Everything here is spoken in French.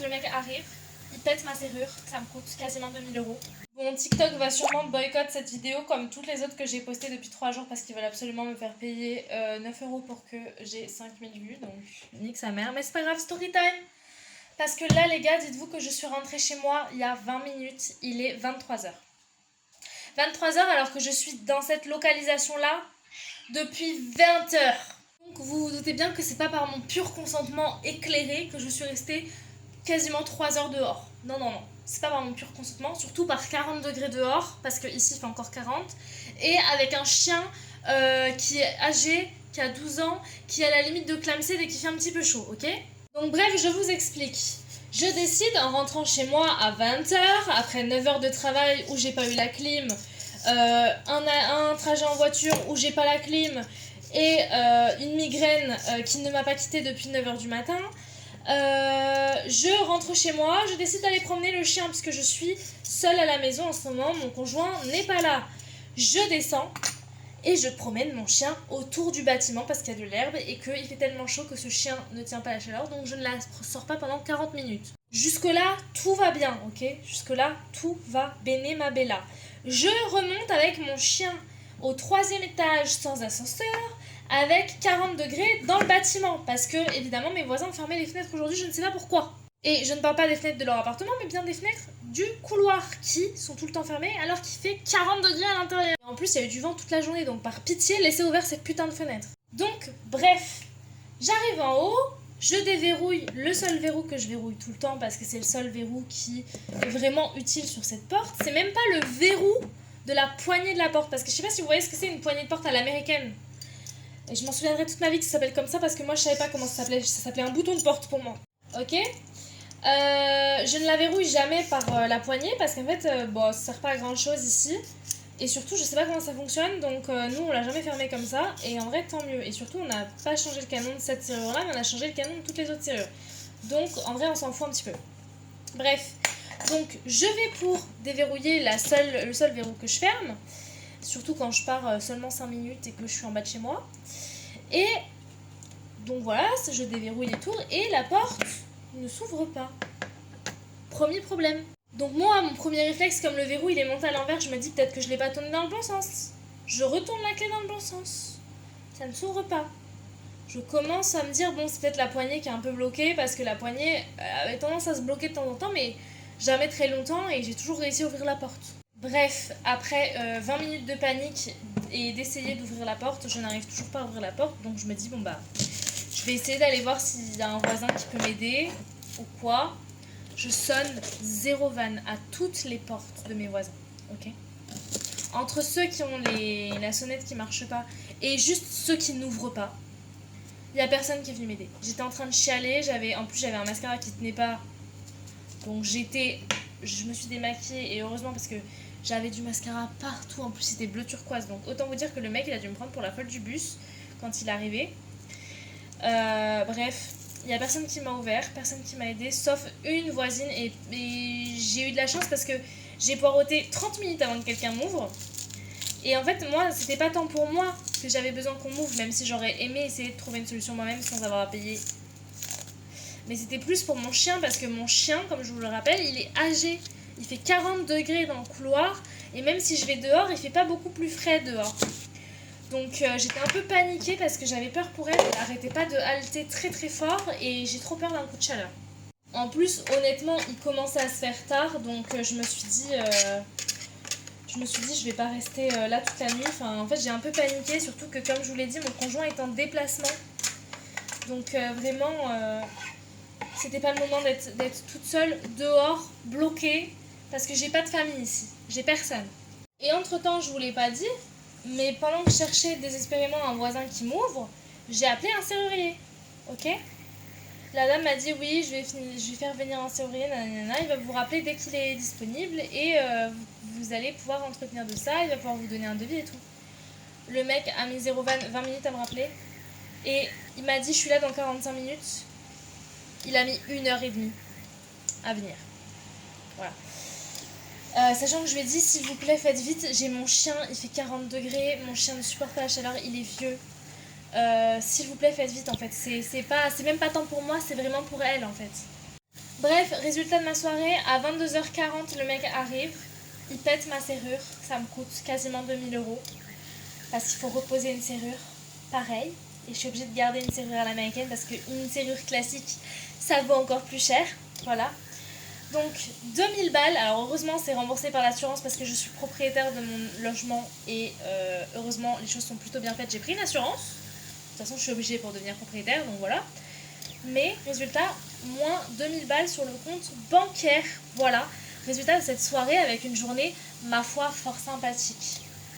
Le mec arrive, il pète ma serrure, ça me coûte quasiment 2000 €. Bon, TikTok va sûrement boycotter cette vidéo comme toutes les autres que j'ai postées depuis 3 jours parce qu'ils veulent absolument me faire payer 9 € pour que j'ai 5000 vues, donc nique sa mère. Mais c'est pas grave, story time. Parce que là, les gars, dites-vous que je suis rentrée chez moi il y a 20 minutes, il est 23 h. 23 h alors que je suis dans cette localisation-là depuis 20 h. Donc vous vous doutez bien que c'est pas par mon pur consentement éclairé que je suis restée quasiment 3 heures dehors. Non, non, non. C'est pas par mon pur consentement, surtout par 40 degrés dehors, parce que ici il fait encore 40, et avec un chien qui est âgé, qui a 12 ans, qui est à la limite de clamser dès qu'il fait un petit peu chaud, ok? Donc bref, je vous explique. Je décide en rentrant chez moi à 20 h, après 9 heures de travail où j'ai pas eu la clim, un trajet en voiture où j'ai pas la clim, et une migraine qui ne m'a pas quittée depuis 9 h du matin. Je rentre chez moi, je décide d'aller promener le chien puisque je suis seule à la maison en ce moment, mon conjoint n'est pas là. Je descends et je promène mon chien autour du bâtiment parce qu'il y a de l'herbe et qu'il fait tellement chaud que ce chien ne tient pas la chaleur, donc je ne la sors pas pendant 40 minutes. Jusque là, tout va bien, ok? Jusque là, tout va bene ma bella. Je remonte avec mon chien au 3e étage sans ascenseur, avec 40 degrés dans le bâtiment, parce que évidemment mes voisins ont fermé les fenêtres aujourd'hui, je ne sais pas pourquoi. Et je ne parle pas des fenêtres de leur appartement, mais bien des fenêtres du couloir qui sont tout le temps fermées alors qu'il fait 40 degrés à l'intérieur. Et en plus, il y a eu du vent toute la journée, donc par pitié, laissez ouvert cette putain de fenêtre. Donc, bref, j'arrive en haut, je déverrouille le seul verrou que je verrouille tout le temps parce que c'est le seul verrou qui est vraiment utile sur cette porte. C'est même pas le verrou de la poignée de la porte, parce que je sais pas si vous voyez ce que c'est une poignée de porte à l'américaine. Et je m'en souviendrai toute ma vie que ça s'appelle comme ça parce que moi je savais pas comment ça s'appelait un bouton de porte pour moi. Ok. Je ne la verrouille jamais par la poignée parce qu'en fait ça sert pas à grand chose ici. Et surtout je sais pas comment ça fonctionne, donc nous on l'a jamais fermé comme ça. Et en vrai tant mieux. Et surtout on n'a pas changé le canon de cette serrure là, mais on a changé le canon de toutes les autres serrures. Donc en vrai on s'en fout un petit peu. Bref, donc je vais pour déverrouiller le seul verrou que je ferme. Surtout quand je pars seulement 5 minutes et que je suis en bas de chez moi. Et donc voilà, je déverrouille et tout, et la porte ne s'ouvre pas. Premier problème. Donc moi, mon premier réflexe, comme le verrou il est monté à l'envers, je me dis peut-être que je l'ai pas tourné dans le bon sens. Je retourne la clé dans le bon sens. Ça ne s'ouvre pas. Je commence à me dire, bon, c'est peut-être la poignée qui est un peu bloquée, parce que la poignée avait tendance à se bloquer de temps en temps, mais jamais très longtemps, et j'ai toujours réussi à ouvrir la porte. Bref, après 20 minutes de panique et d'essayer d'ouvrir la porte, je n'arrive toujours pas à ouvrir la porte, donc je me dis bon bah je vais essayer d'aller voir s'il y a un voisin qui peut m'aider ou quoi. Je sonne zéro vanne à toutes les portes de mes voisins, ok? Entre ceux qui ont la sonnette qui marche pas et juste ceux qui n'ouvrent pas, il y a personne qui est venu m'aider. J'étais en train de chialer, en plus j'avais un mascara qui tenait pas, donc je me suis démaquillée et heureusement parce que j'avais du mascara partout, en plus c'était bleu turquoise, donc autant vous dire que le mec il a dû me prendre pour la folle du bus quand il est arrivé. Bref, il n'y a personne qui m'a ouvert, personne qui m'a aidé, sauf une voisine, et j'ai eu de la chance parce que j'ai poireauté 30 minutes avant que quelqu'un m'ouvre. Et en fait, moi, c'était pas tant pour moi que j'avais besoin qu'on m'ouvre, même si j'aurais aimé essayer de trouver une solution moi-même sans avoir à payer. Mais c'était plus pour mon chien, parce que mon chien, comme je vous le rappelle, il est âgé. Il fait 40 degrés dans le couloir, et même si je vais dehors, il fait pas beaucoup plus frais dehors. Donc j'étais un peu paniquée parce que j'avais peur pour elle, elle arrêtait pas de halter très très fort, et j'ai trop peur d'un coup de chaleur. En plus, honnêtement, il commençait à se faire tard, donc je me suis dit je vais pas rester là toute la nuit. Enfin, en fait, j'ai un peu paniqué, surtout que comme je vous l'ai dit, mon conjoint est en déplacement. Donc vraiment, c'était pas le moment d'être toute seule dehors, bloquée, parce que j'ai pas de famille ici, j'ai personne. Et entre temps, je vous l'ai pas dit, mais pendant que je cherchais désespérément un voisin qui m'ouvre, j'ai appelé un serrurier, ok? La dame m'a dit oui, je vais faire venir un serrurier, nanana, il va vous rappeler dès qu'il est disponible et vous allez pouvoir entretenir de ça, il va pouvoir vous donner un devis et tout. Le mec a mis 20 minutes à me rappeler et il m'a dit je suis là dans 45 minutes. Il a mis 1h30 à venir. Voilà. Sachant que je lui ai dit s'il vous plaît faites vite, j'ai mon chien, il fait 40 degrés, mon chien ne supporte pas la chaleur, il est vieux. S'il vous plaît faites vite en fait, c'est même pas tant pour moi, c'est vraiment pour elle en fait. Bref, résultat de ma soirée, à 22h40, le mec arrive, il pète ma serrure, ça me coûte quasiment 2000 € parce qu'il faut reposer une serrure, pareil, et je suis obligée de garder une serrure à l'américaine parce qu'une serrure classique, ça vaut encore plus cher, voilà. Donc 2000 balles, alors heureusement c'est remboursé par l'assurance parce que je suis propriétaire de mon logement et heureusement les choses sont plutôt bien faites, j'ai pris une assurance, de toute façon je suis obligée pour devenir propriétaire, donc voilà. Mais résultat, moins 2000 balles sur le compte bancaire. Voilà, résultat de cette soirée avec une journée, ma foi, fort sympathique.